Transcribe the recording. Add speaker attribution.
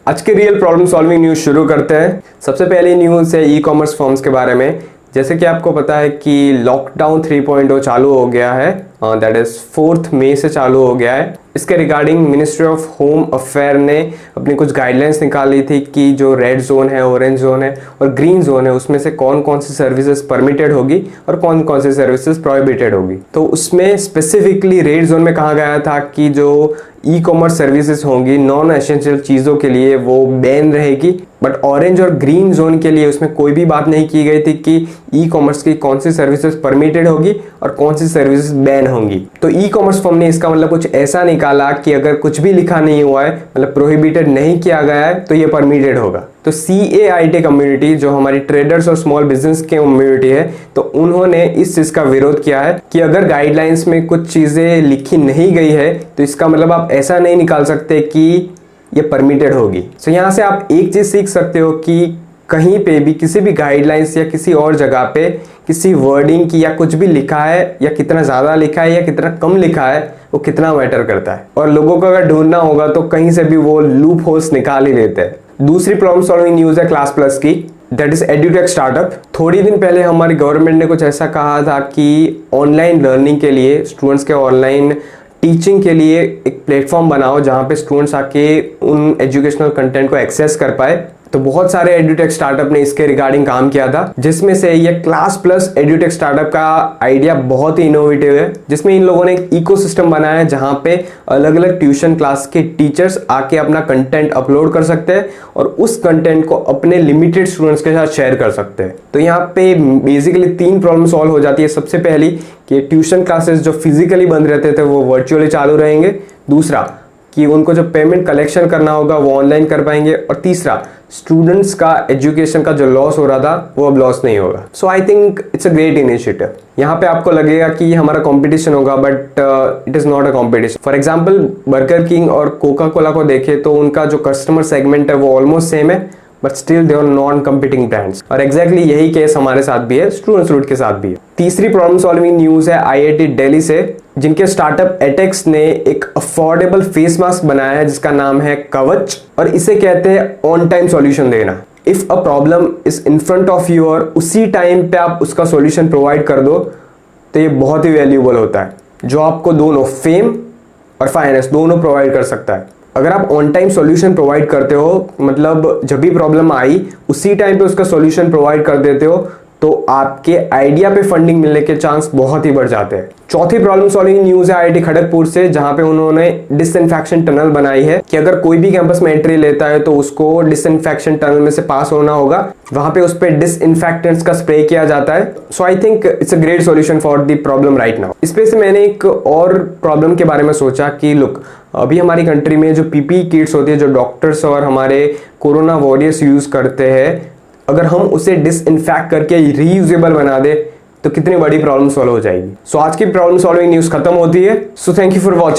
Speaker 1: आज के real problem solving news शुरू करते हैं। सबसे पहली न्यूज़ है ई कॉमर्स फर्म्स के बारे में। जैसे कि आपको पता है कि लॉकडाउन 3.0 चालू हो गया है, दैट इज़ 4 मई से चालू हो गया है। इसके regarding ministry of home affair ने अपनी कुछ गाइडलाइंस निकाली थी कि जो रेड जोन है, ऑरेंज जोन है और ग्रीन जोन है, उसमें से कौन कौन सी सर्विसेज परमिटेड होगी और कौन कौन सी सर्विसेज प्रोहिबिटेड होगी। तो उसमें स्पेसिफिकली रेड जोन में कहा गया था कि जो ई कॉमर्स सर्विसेज होंगी नॉन एसेंशियल चीज़ों के लिए वो बैन रहेगी, बट ऑरेंज और ग्रीन जोन के लिए उसमें कोई भी बात नहीं की गई थी कि ई कॉमर्स की कौन सी सर्विसेज परमिटेड होगी और कौन सी सर्विसेज बैन होंगी। तो ई कॉमर्स फर्म ने इसका मतलब कुछ ऐसा निकाला कि अगर कुछ भी लिखा नहीं हुआ है, मतलब प्रोहिबिटेड नहीं किया गया है, तो ये परमिटेड होगा। तो CAIT कम्युनिटी जो हमारी ट्रेडर्स और स्मॉल बिजनेस की कम्युनिटी है, तो उन्होंने इस चीज़ का विरोध किया है कि अगर गाइडलाइंस में कुछ चीज़ें लिखी नहीं गई है तो इसका मतलब आप ऐसा नहीं निकाल सकते कि ये परमिटेड होगी। सो यहाँ से आप एक चीज़ सीख सकते हो कि कहीं पे भी किसी भी गाइडलाइंस या किसी और जगह पे किसी वर्डिंग की या कुछ भी लिखा है या कितना ज़्यादा लिखा है या कितना कम लिखा है, वो कितना मैटर करता है। और लोगों को अगर ढूंढना होगा तो कहीं से भी वो लूप होल्स निकाल ही लेते हैं। दूसरी प्रॉब्लम सॉल्विंग न्यूज़ है क्लास प्लस की, दैट इज एड्यूटेक स्टार्टअप। थोड़ी दिन पहले हमारी गवर्नमेंट ने कुछ ऐसा कहा था कि ऑनलाइन लर्निंग के लिए, स्टूडेंट्स के ऑनलाइन टीचिंग के लिए एक प्लेटफॉर्म बनाओ जहाँ पे स्टूडेंट्स आके उन एजुकेशनल कंटेंट को एक्सेस कर पाए। तो बहुत सारे एड्यूटेक स्टार्टअप ने इसके रिगार्डिंग काम किया था, जिसमें से ये क्लास प्लस एड्यूटेक स्टार्टअप का आइडिया बहुत ही इनोवेटिव है, जिसमें इन लोगों ने एक इकोसिस्टम बनाया है जहाँ पे अलग अलग ट्यूशन क्लास के टीचर्स आके अपना कंटेंट अपलोड कर सकते हैं और उस कंटेंट को अपने लिमिटेड स्टूडेंट्स के साथ शेयर कर सकते हैं। तो यहाँ पे बेसिकली 3 प्रॉब्लम सॉल्व हो जाती है। सबसे पहली कि ट्यूशन क्लासेस जो फिजिकली बंद रहते थे वो वर्चुअली चालू रहेंगे। दूसरा कि उनको जो पेमेंट कलेक्शन करना होगा वो ऑनलाइन कर पाएंगे। और तीसरा, स्टूडेंट्स का एजुकेशन का जो लॉस हो रहा था वो अब लॉस नहीं होगा। So I think it's a great initiative. यहाँ पे आपको लगेगा कि ये हमारा कंपटीशन होगा, but it is not a competition. For example burger king और कोका कोला को देखें तो उनका जो कस्टमर सेगमेंट है वो ऑलमोस्ट सेम है, but still they are non competing brands. और एग्जैक्टली यही केस हमारे साथ भी है, स्टूडेंट्स रूट के साथ भी है। तीसरी प्रॉब्लम सॉल्विंग न्यूज़ है IIT दिल्ली से, जिनके स्टार्टअप एटेक्स ने एक अफोर्डेबल फेस मास्क बनाया है जिसका नाम है कवच, और इसे कहते हैं ऑन टाइम सॉल्यूशन देना। If a problem is in front of you और उसी टाइम पे आप उसका सॉल्यूशन प्रोवाइड कर दो तो ये बहुत ही वैल्यूएबल होता है, जो आपको दोनों फेम और फाइनेंस दोनों प्रोवाइड कर सकता है। अगर आप ऑन टाइम सॉल्यूशन प्रोवाइड करते हो, मतलब जब भी प्रॉब्लम आई उसी टाइम पे उसका सॉल्यूशन प्रोवाइड कर देते हो, तो आपके आइडिया पे फंडिंग मिलने के चांस बहुत ही बढ़ जाते हैं। चौथी प्रॉब्लम सॉल्विंग न्यूज़ है IIT खड़गपुर से, जहां पे उन्होंने डिसइंफेक्शन टनल बनाई है कि अगर कोई भी कैंपस में एंट्री लेता है तो उसको डिसइंफेक्शन टनल में से पास होना होगा। वहां पे उस पे डिसइंफेक्टेंट्स का स्प्रे किया जाता है। So I think it's a great solution for the problem right now. इस पे से मैंने एक और प्रॉब्लम के बारे में सोचा कि लुक, अभी हमारी कंट्री में जो PPE किट्स होती है, जो डॉक्टर्स और हमारे कोरोना वॉरियर्स यूज करते हैं, अगर हम उसे डिसइंफेक्ट करके रीयूजेबल बना दे तो कितनी बड़ी प्रॉब्लम सॉल्व हो जाएगी। सो आज की प्रॉब्लम सॉल्विंग न्यूज़ खत्म होती है। So thank you for watching.